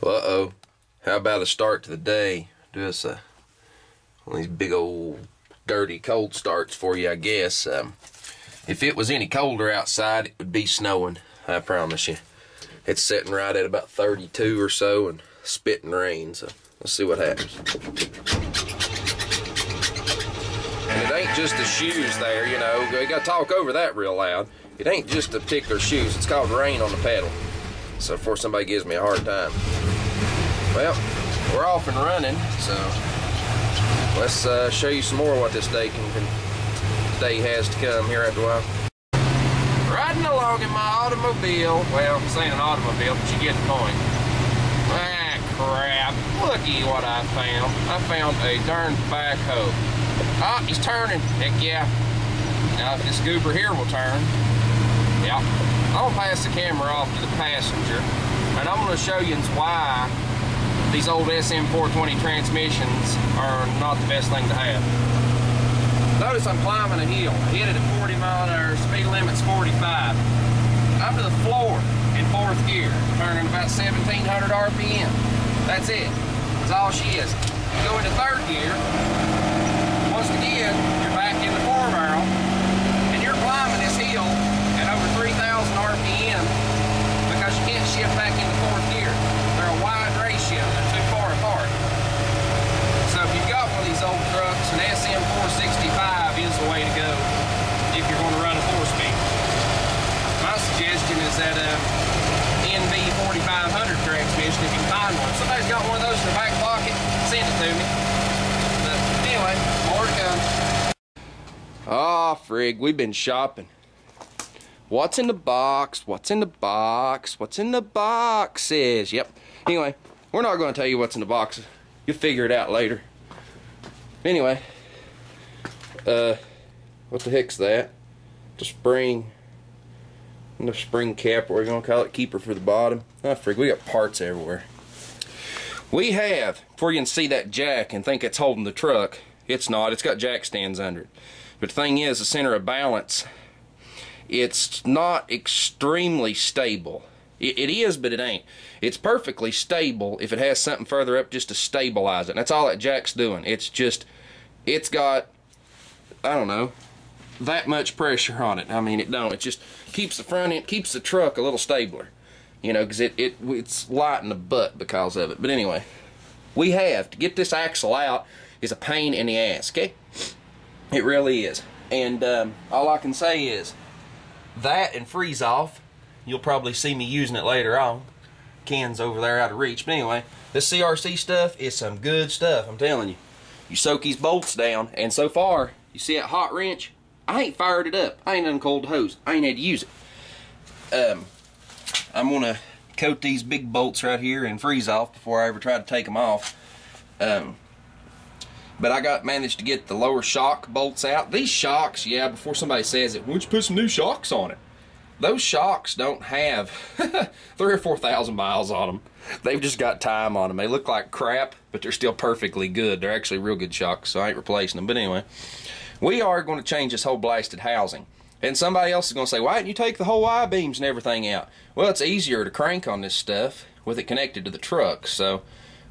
Uh-oh. How about a start to the day? Do us one of these big old dirty cold starts for you, I guess. If it was any colder outside, it would be snowing, I promise you. It's sitting right at about 32 or so and spitting rain, so let's see what happens. And it ain't just the shoes there, you know. You gotta talk over that real loud. It ain't just the particular shoes. It's called rain on the pedal. So before somebody gives me a hard time. Well, we're off and running, so let's show you some more of what this day has to come here after a while. Riding along in my automobile. Well, I'm saying an automobile, but you get the point. Ah, crap. Looky what I found. I found a darn backhoe. Ah, he's turning. Heck yeah. Now, if this goober here will turn, yeah. I'm gonna pass the camera off to the passenger, and I'm gonna show you why these old SM420 transmissions are not the best thing to have. Notice I'm climbing a hill. I hit it at 40 mile an hour, speed limit's 45. I'm to the floor in 4th gear, turning about 1,700 RPM. That's it. That's all she is. Go into 3rd gear. Once again, you're back in the 4 barrel, and you're climbing this hill at over 3,000 RPM because you can't shift back into 4th gear. They're a wide ratio. They're too far apart. So if you've got one of these old trucks, an SM465 is the way to go if you're going to run a 4-speed. My suggestion is that NV4500 transmission, if you can find one. Somebody's got one of those in their back pocket, send it to me. But anyway, more to come. Ah, frig, we've been shopping. What's in the box? What's in the box? What's in the boxes? Yep. Anyway, we're not going to tell you what's in the box. You'll figure it out later. Anyway, what the heck's that? The spring cap, what we're going to call it, keeper for the bottom. Oh, frig, we got parts everywhere. We have, before you can see that jack and think it's holding the truck, it's not. It's got jack stands under it. But the thing is, the center of balance, it's not extremely stable. It is, but it ain't. It's perfectly stable if it has something further up just to stabilize it. And that's all that jack's doing. It's got, I don't know, that much pressure on it. I mean, it just keeps the front end, keeps the truck a little stabler. You know, because it's light in the butt because of it. But anyway, we have to get this axle out is a pain in the ass, okay? It really is. And all I can say is that and freeze off. You'll probably see me using it later on. Ken's over there out of reach. But anyway, this CRC stuff is some good stuff, I'm telling you. You soak these bolts down, and so far, you see that hot wrench? I ain't fired it up. I ain't uncoiled the hose. I ain't had to use it. I'm gonna coat these big bolts right here and freeze off before I ever try to take them off. But I managed to get the lower shock bolts out. These shocks, yeah, before somebody says it, why don't you put some new shocks on it? Those shocks don't have 3,000 or 4,000 miles on them. They've just got time on them. They look like crap, but they're still perfectly good. They're actually real good shocks, so I ain't replacing them. But anyway, we are going to change this whole blasted housing. And somebody else is going to say, why didn't you take the whole I-beams and everything out? Well, it's easier to crank on this stuff with it connected to the truck. So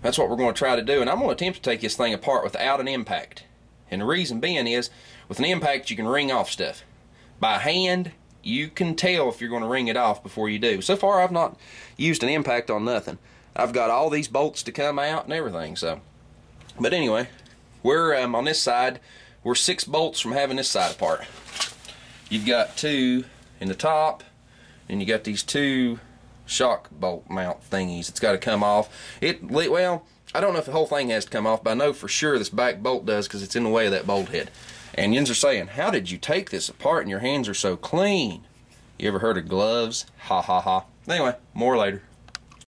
that's what we're going to try to do. And I'm going to attempt to take this thing apart without an impact. And the reason being is, with an impact, you can ring off stuff. By hand, you can tell if you're going to ring it off before you do. So far, I've not used an impact on nothing. I've got all these bolts to come out and everything. So, but anyway, we're on this side. We're 6 bolts from having this side apart. You've got 2 in the top, and you got these 2 shock bolt mount thingies. It's got to come off. Well, I don't know if the whole thing has to come off, but I know for sure this back bolt does because it's in the way of that bolt head. And yins are saying, how did you take this apart and your hands are so clean? You ever heard of gloves? Ha ha ha. Anyway, more later.